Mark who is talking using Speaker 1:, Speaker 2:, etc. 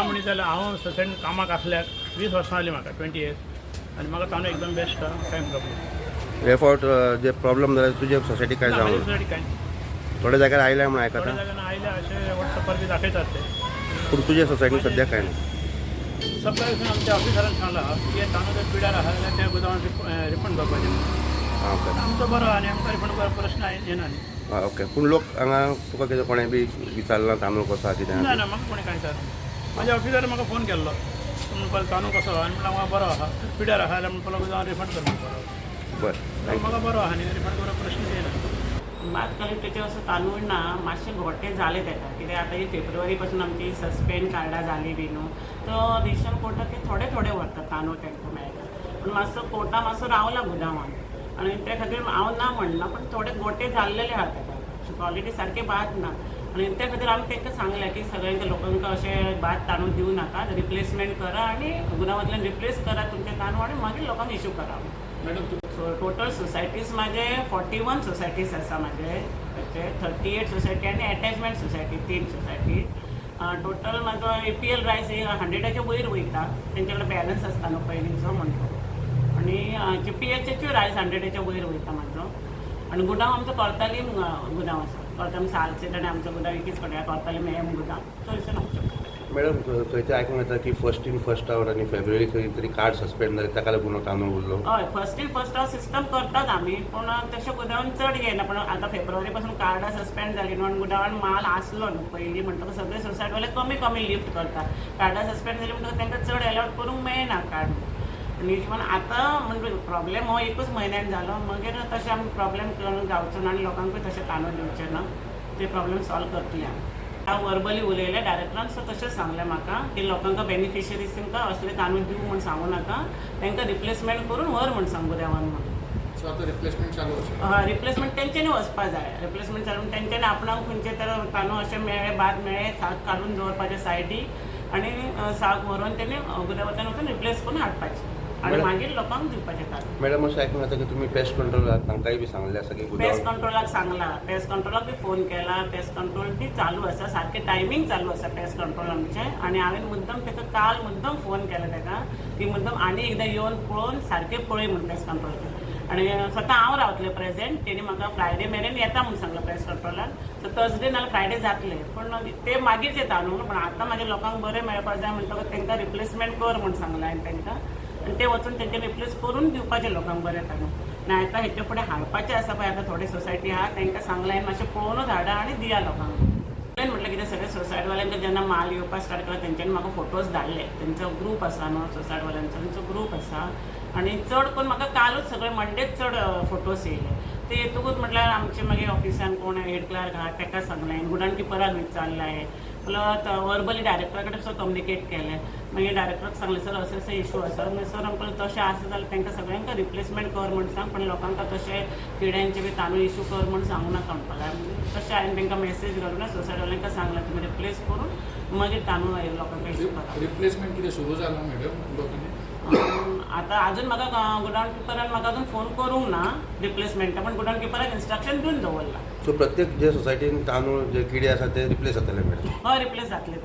Speaker 1: म्हणीत जाल्यार हांव सोसायटीन कामाक आसल्याक 20 वर्सां जालीं म्हाका 20 years आनी म्हाका तांदूळ एकदम बेस्ट कांय प्रॉब्लेम
Speaker 2: हे फावट जे प्रॉब्लेम जाले तुजे सोसायटी काय जावं
Speaker 1: सोसायटी कांय
Speaker 2: थोड्या जाग्यार आयल्या म्हणून
Speaker 1: थोड्या
Speaker 2: आयकता
Speaker 1: जाग्यान आयले अशें वॉट्सॅपार बी दाखयतात ते
Speaker 2: पूण तुजे सोसायटीन सद्या काय नाही
Speaker 1: सप्लायसून आमच्या ऑफिसरान सांगला की हे तांदूळ जर पिड्यार आहा जाल्यार त्या गोदामाक रिफंड करपाचें
Speaker 2: ओके
Speaker 1: आमचो बरो आहा आनी आमकां रिफंड करपाक प्रश्न येना न्ही
Speaker 2: ओके पूण लोक हांगा तुका कितें कोणें बी विचारला तांदूळ कसो आहा कितें
Speaker 1: ना ना म्हाका कोणें कांय सांगलें म्हाज्या ऑफिसरान म्हाका फोन केल्लो म्हणपाक तांदूळ कसो आहा आनी म्हणल्यार म्हाका बरो आहा पिड्यार आहा जाल्यार म्हणपाक गोदामाक रिफंड करपाक
Speaker 2: बरें
Speaker 1: म्हाका बरो आहा न्ही रिफंड करपाक प्रश्न येना
Speaker 3: बात क्वालिटीचे असो तांदूळ ना मातशे घोटे जाले तेका कित्याक आतां ही फेब्रुवारी पासून आमची सस्पेंड कार्डां जाली बी न्हू तो रेशन कोर्टाक ते थोडे थोडे व्हरतात तांदूळ तांकां मेळटा पूण मातसो कोर्टा मातसो रावला गुदावान आनी त्या खातीर हांव ना म्हणना पण थोडे गोटे जाल्लेले आहा तेका क्वॉलिटी सारके बाद ना आनी त्या खातीर आमी तांकां सांगलें की सगळ्यांक लोकांक अशें बाद तांदूळ दिवं नाका रिप्लेसमेंट करा आनी गुदावांतल्यान रिप्लेस करा तुमचे तांदूळ आनी मागीर लोकांक इशू करा टोटल सोसायटीज माझे 41 सोसायटीज आसा माझे 38 सोसायटी आनी अटॅचमेंट सोसायटी 3 सोसायटी टोटल म्हाजो APL रायस 100च्या वयर वयता तेंचे कडेन बॅलन्स आसता न्हू पयलींचो म्हणटा आनी GPHचे रायस 100च्या वयर वयता म्हाजो आनी गुदाम आमचो कोर्तालीम गुदाम आसा कोर्तालीम सालसेट आनी आमचो गुदाम एकीच कडेन कोर्तालीम गुदाम थंयसून आमचो
Speaker 2: मॅडम खंयचे आयकूंक येता की फर्स्ट इन फर्स्ट आवर आनी फेब्रुवारी खंय तरी कार्ड सस्पेंड जाले ताका लागून तांदूळ उरलो
Speaker 3: हय first in first hour system करतात आमी पूण तशें गुदावान चड घेयना पूण आतां फेब्रुवारी पासून कार्डां सस्पेंड जाली न्हू आनी गुदावान माल आसलो न्हू पयलीं म्हणटकच सगळे सोसायटीवाले कमी कमी लिफ्ट करतात कार्डां सस्पेंड जाली म्हणटकच तांकां चड एलाउट करूंक मेळना कार्ड आनी हिशोबान आतां म्हणजे प्रॉब्लेम हो एकूच म्हयन्यान जालो मागीर तशें आमी प्रॉब्लेम करून जावचो ना आनी लोकांकूय तशें तांदूळ दिवचें ना ते प्रॉब्लेम सॉल्व करतले आमी हांव वर्बली उलयलें डायरेक्टरान सो तशें सांगलें म्हाका की लोकांक बेनिफिशरीज तांकां असले तांदूळ दिवं म्हूण सांगू नाका तांकां रिप्लेसमेंट करून व्हर म्हूण सांगू देवान म्हणून
Speaker 4: सो आतां रिप्लेसमेंट चालू आसा
Speaker 3: हय रिप्लेसमेंट तेंच्यांनी वचपा जाय रिप्लेसमेंट चालू तेंच्यांनी आपणाक खंयचे तर तांदूळ अशें मेळ्ळे बाद मेळ्ळे साक काडून दवरपाचे सायडीक आनी साक व्हरून तेणी गुदावांतल्यान वचून रिप्लेस करून हाडपाचें आनी मागीर लोकांक दिवपाचें तांदूळ
Speaker 2: मॅडम अशें आयकूंक येता की तुमी पेस्ट कंट्रोल तांकांय बी सांगलें आसा की
Speaker 3: पेस्ट कंट्रोलाक सांगला पेस्ट कंट्रोलाक बी फोन केला पेस्ट कंट्रोल बी चालू आसा सारकें टायमींग चालू आसा पेस्ट कंट्रोल आमचें आनी हांवें मुद्दम ताका काल मुद्दम फोन केला ताका की मुद्दम आनी एकदां येवन पळोवन सारकें पळय म्हूण पेस्ट कंट्रोल आनी स्वता हांव रावतलें प्रेजेंट तेणी म्हाका फ्रायडे मेरेन येता म्हूण सांगला पेस्ट कंट्रोलान सो थर्सडे नाल्यार फ्रायडे जातलें पूण ते मागीरचे तांदूळ पूण आतां म्हाज्या लोकांक बरें मेळपाक जाय म्हणटकच तांकां रिप्लेसमेंट कर म्हूण सांगलां हांवें तांकां आनी ते वचून तेंचे रिप्लेस करून दिवपाचें लोकांक बरें तांदूळ आनी आतां हेचे फुडें हाडपाचें आसा पळय आतां थोडे सोसायटी आहा तांकां सांगलां हांवें मातशें पळोवनूच हाडा आनी दिया लोकांक म्हटलें कितें सगळे सोसायटीवाल्यांक जेन्ना माल येवपाक स्टार्ट केलो तेंच्यांनी म्हाका फोटोज धाडले तेंचो ग्रूप आसा न्हू सोसायटीवाल्यांचो तेंचो ग्रूप आसा आनी चड करून म्हाका कालूच सगळे मंडेच चड फोटोज येयले ते येतकूच म्हटल्यार आमचे मागीर ऑफिसान कोण हेड क्लार्क आहा ताका सांगलें गुडान किपराक विचारलें प्लस वर्बली डायरेक्टरा कडेन सुद्दां कम्युनिकेट केलें मागीर डायरेक्टराक सांगलें सर अशें अशें इशू आसा सर आमकां तशें आसा जाल्यार तांकां सगळ्यांक रिप्लेसमेंट कर म्हूण सांग पण लोकांक तशें किड्यांचे बी तांदूळ इशू कर म्हूण सांगू नाका म्हणपाक तशें हांवें तांकां मेसेज घालून सोसायटीवाल्यांक सांगलां तुमी रिप्लेस करून मागीर तांदूळ लोकांक इशू करा
Speaker 4: रिप्लेसमेंट कितें सुरू जाला मॅडम लोकांनी
Speaker 3: आतां अजून म्हाका गुडाउन किपरान म्हाका अजून फोन करूंक ना रिप्लेसमेंटा पण गुडाउन किपराक इन्स्ट्रक्शन दिवन दवरला
Speaker 2: सो प्रत्येक जे सोसायटीन तांदूळ जे किडे आसा ते रिप्लेस जातले मॅडम
Speaker 3: हय रिप्लेस जातले